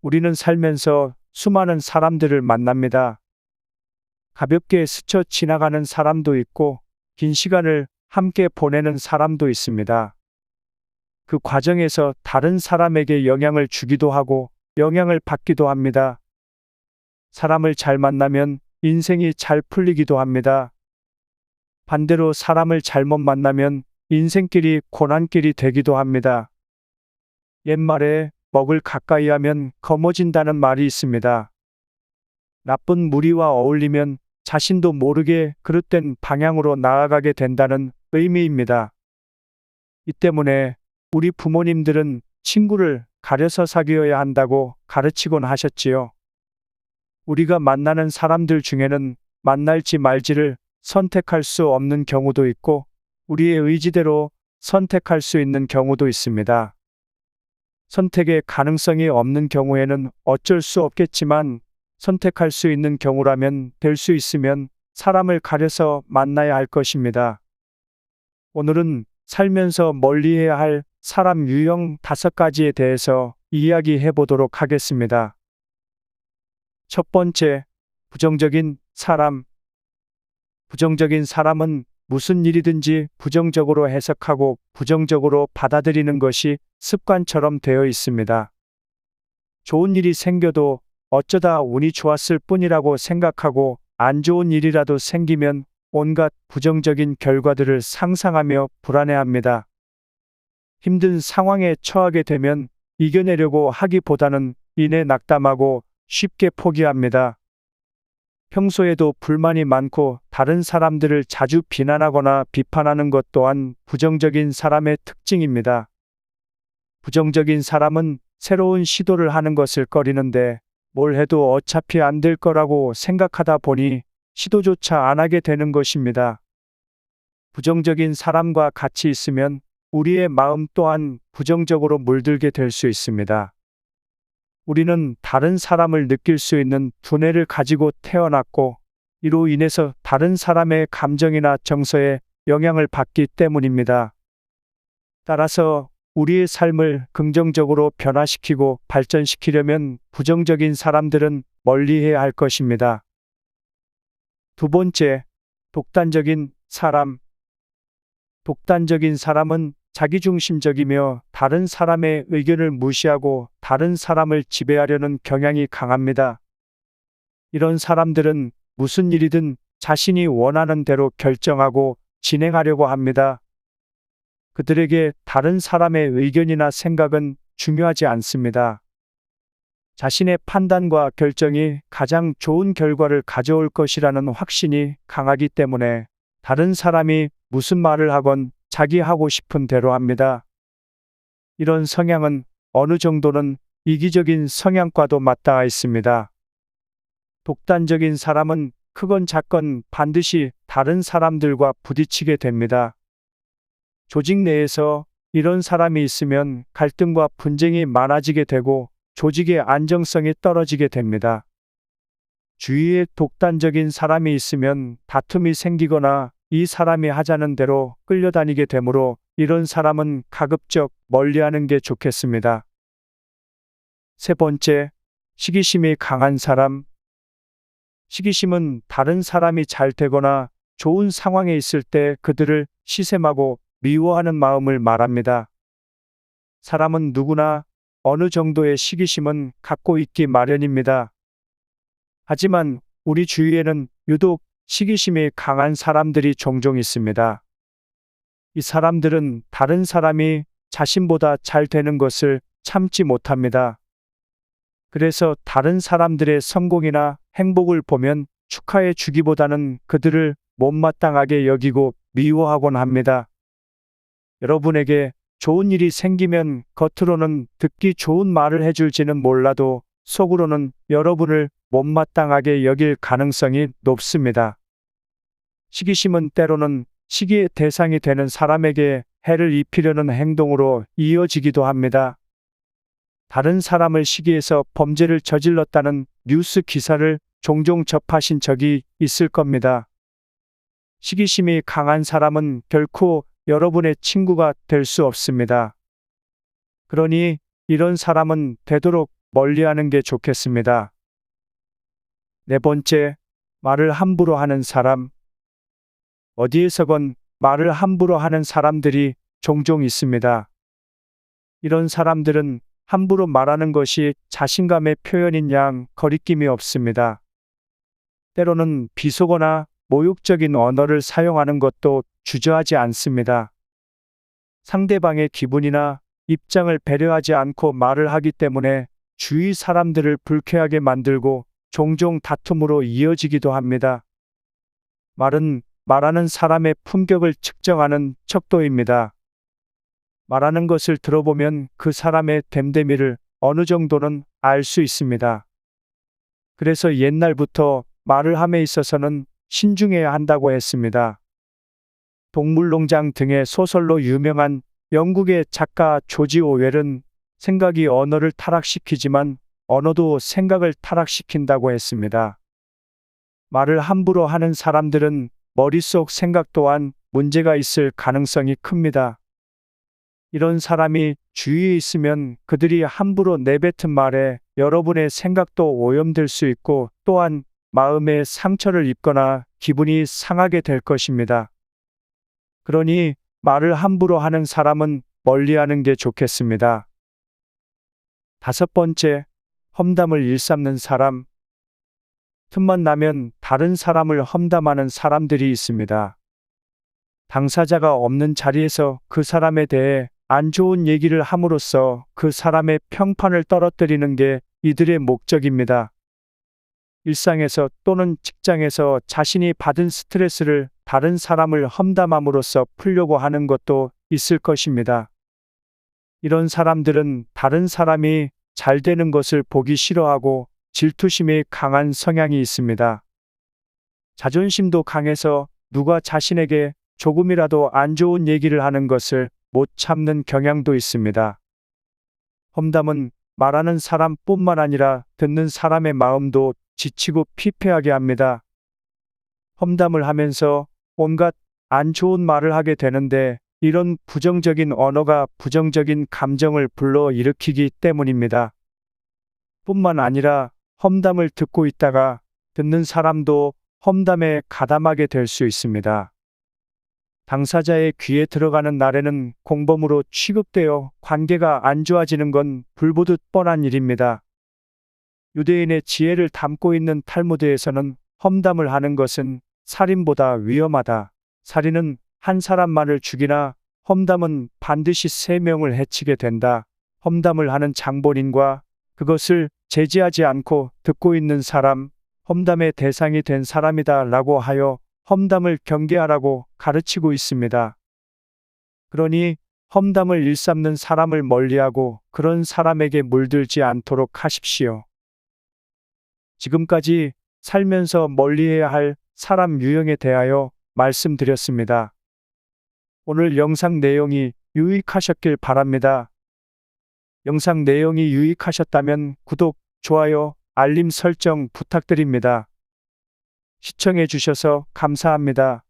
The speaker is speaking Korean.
우리는 살면서 수많은 사람들을 만납니다. 가볍게 스쳐 지나가는 사람도 있고, 긴 시간을 함께 보내는 사람도 있습니다. 그 과정에서 다른 사람에게 영향을 주기도 하고, 영향을 받기도 합니다. 사람을 잘 만나면 인생이 잘 풀리기도 합니다. 반대로 사람을 잘못 만나면 인생길이 고난길이 되기도 합니다. 옛말에 먹을 가까이 하면 검어진다는 말이 있습니다. 나쁜 무리와 어울리면 자신도 모르게 그릇된 방향으로 나아가게 된다는 의미입니다. 이 때문에 우리 부모님들은 친구를 가려서 사귀어야 한다고 가르치곤 하셨지요. 우리가 만나는 사람들 중에는 만날지 말지를 선택할 수 없는 경우도 있고, 우리의 의지대로 선택할 수 있는 경우도 있습니다. 선택의 가능성이 없는 경우에는 어쩔 수 없겠지만, 선택할 수 있는 경우라면 될 수 있으면 사람을 가려서 만나야 할 것입니다. 오늘은 살면서 멀리해야 할 사람 유형 5가지에 대해서 이야기해 보도록 하겠습니다. 첫 번째, 부정적인 사람. 부정적인 사람은 무슨 일이든지 부정적으로 해석하고 부정적으로 받아들이는 것이 습관처럼 되어 있습니다. 좋은 일이 생겨도 어쩌다 운이 좋았을 뿐이라고 생각하고, 안 좋은 일이라도 생기면 온갖 부정적인 결과들을 상상하며 불안해합니다. 힘든 상황에 처하게 되면 이겨내려고 하기보다는 이내 낙담하고 쉽게 포기합니다. 평소에도 불만이 많고 다른 사람들을 자주 비난하거나 비판하는 것 또한 부정적인 사람의 특징입니다. 부정적인 사람은 새로운 시도를 하는 것을 꺼리는데, 뭘 해도 어차피 안 될 거라고 생각하다 보니 시도조차 안 하게 되는 것입니다. 부정적인 사람과 같이 있으면 우리의 마음 또한 부정적으로 물들게 될 수 있습니다. 우리는 다른 사람을 느낄 수 있는 두뇌를 가지고 태어났고, 이로 인해서 다른 사람의 감정이나 정서에 영향을 받기 때문입니다. 따라서 우리의 삶을 긍정적으로 변화시키고 발전시키려면 부정적인 사람들은 멀리해야 할 것입니다. 두 번째, 독단적인 사람. 독단적인 사람은 자기중심적이며 다른 사람의 의견을 무시하고 다른 사람을 지배하려는 경향이 강합니다. 이런 사람들은 무슨 일이든 자신이 원하는 대로 결정하고 진행하려고 합니다. 그들에게 다른 사람의 의견이나 생각은 중요하지 않습니다. 자신의 판단과 결정이 가장 좋은 결과를 가져올 것이라는 확신이 강하기 때문에 다른 사람이 무슨 말을 하건 자기 하고 싶은 대로 합니다. 이런 성향은 어느 정도는 이기적인 성향과도 맞닿아 있습니다. 독단적인 사람은 크건 작건 반드시 다른 사람들과 부딪히게 됩니다. 조직 내에서 이런 사람이 있으면 갈등과 분쟁이 많아지게 되고 조직의 안정성이 떨어지게 됩니다. 주위에 독단적인 사람이 있으면 다툼이 생기거나 이 사람이 하자는 대로 끌려다니게 되므로 이런 사람은 가급적 멀리하는 게 좋겠습니다. 세 번째, 시기심이 강한 사람. 시기심은 다른 사람이 잘 되거나 좋은 상황에 있을 때 그들을 시샘하고 미워하는 마음을 말합니다. 사람은 누구나 어느 정도의 시기심은 갖고 있기 마련입니다. 하지만 우리 주위에는 유독 시기심이 강한 사람들이 종종 있습니다. 이 사람들은 다른 사람이 자신보다 잘 되는 것을 참지 못합니다. 그래서 다른 사람들의 성공이나 행복을 보면 축하해 주기보다는 그들을 못마땅하게 여기고 미워하곤 합니다. 여러분에게 좋은 일이 생기면 겉으로는 듣기 좋은 말을 해줄지는 몰라도 속으로는 여러분을 못마땅하게 여길 가능성이 높습니다. 시기심은 때로는 시기의 대상이 되는 사람에게 해를 입히려는 행동으로 이어지기도 합니다. 다른 사람을 시기해서 범죄를 저질렀다는 뉴스 기사를 종종 접하신 적이 있을 겁니다. 시기심이 강한 사람은 결코 여러분의 친구가 될 수 없습니다. 그러니 이런 사람은 되도록 멀리하는 게 좋겠습니다. 네 번째, 말을 함부로 하는 사람. 어디에서건 말을 함부로 하는 사람들이 종종 있습니다. 이런 사람들은 함부로 말하는 것이 자신감의 표현인 양 거리낌이 없습니다. 때로는 비속어나 모욕적인 언어를 사용하는 것도 주저하지 않습니다. 상대방의 기분이나 입장을 배려하지 않고 말을 하기 때문에 주위 사람들을 불쾌하게 만들고 종종 다툼으로 이어지기도 합니다. 말은 말하는 사람의 품격을 측정하는 척도입니다. 말하는 것을 들어보면 그 사람의 됨됨이를 어느 정도는 알 수 있습니다. 그래서 옛날부터 말을 함에 있어서는 신중해야 한다고 했습니다. 동물농장 등의 소설로 유명한 영국의 작가 조지 오웰은 생각이 언어를 타락시키지만 언어도 생각을 타락시킨다고 했습니다. 말을 함부로 하는 사람들은 머릿속 생각 또한 문제가 있을 가능성이 큽니다. 이런 사람이 주위에 있으면 그들이 함부로 내뱉은 말에 여러분의 생각도 오염될 수 있고 또한 마음에 상처를 입거나 기분이 상하게 될 것입니다. 그러니 말을 함부로 하는 사람은 멀리하는 게 좋겠습니다. 다섯 번째, 험담을 일삼는 사람. 틈만 나면 다른 사람을 험담하는 사람들이 있습니다. 당사자가 없는 자리에서 그 사람에 대해 안 좋은 얘기를 함으로써 그 사람의 평판을 떨어뜨리는 게 이들의 목적입니다. 일상에서 또는 직장에서 자신이 받은 스트레스를 다른 사람을 험담함으로써 풀려고 하는 것도 있을 것입니다. 이런 사람들은 다른 사람이 잘 되는 것을 보기 싫어하고 질투심이 강한 성향이 있습니다. 자존심도 강해서 누가 자신에게 조금이라도 안 좋은 얘기를 하는 것을 못 참는 경향도 있습니다. 험담은 말하는 사람뿐만 아니라 듣는 사람의 마음도 지치고 피폐하게 합니다. 험담을 하면서 온갖 안 좋은 말을 하게 되는데 이런 부정적인 언어가 부정적인 감정을 불러일으키기 때문입니다. 뿐만 아니라 험담을 듣고 있다가 듣는 사람도 험담에 가담하게 될 수 있습니다. 당사자의 귀에 들어가는 날에는 공범으로 취급되어 관계가 안 좋아지는 건 불보듯 뻔한 일입니다. 유대인의 지혜를 담고 있는 탈무드에서는 험담을 하는 것은 살인보다 위험하다. 살인은 한 사람만을 죽이나 험담은 반드시 3명을 해치게 된다. 험담을 하는 장본인과 그것을 제지하지 않고 듣고 있는 사람, 험담의 대상이 된 사람이다 라고 하여 험담을 경계하라고 가르치고 있습니다. 그러니 험담을 일삼는 사람을 멀리하고 그런 사람에게 물들지 않도록 하십시오. 지금까지 살면서 멀리해야 할 사람 유형에 대하여 말씀드렸습니다. 오늘 영상 내용이 유익하셨길 바랍니다. 영상 내용이 유익하셨다면 구독, 좋아요, 알림 설정 부탁드립니다. 시청해 주셔서 감사합니다.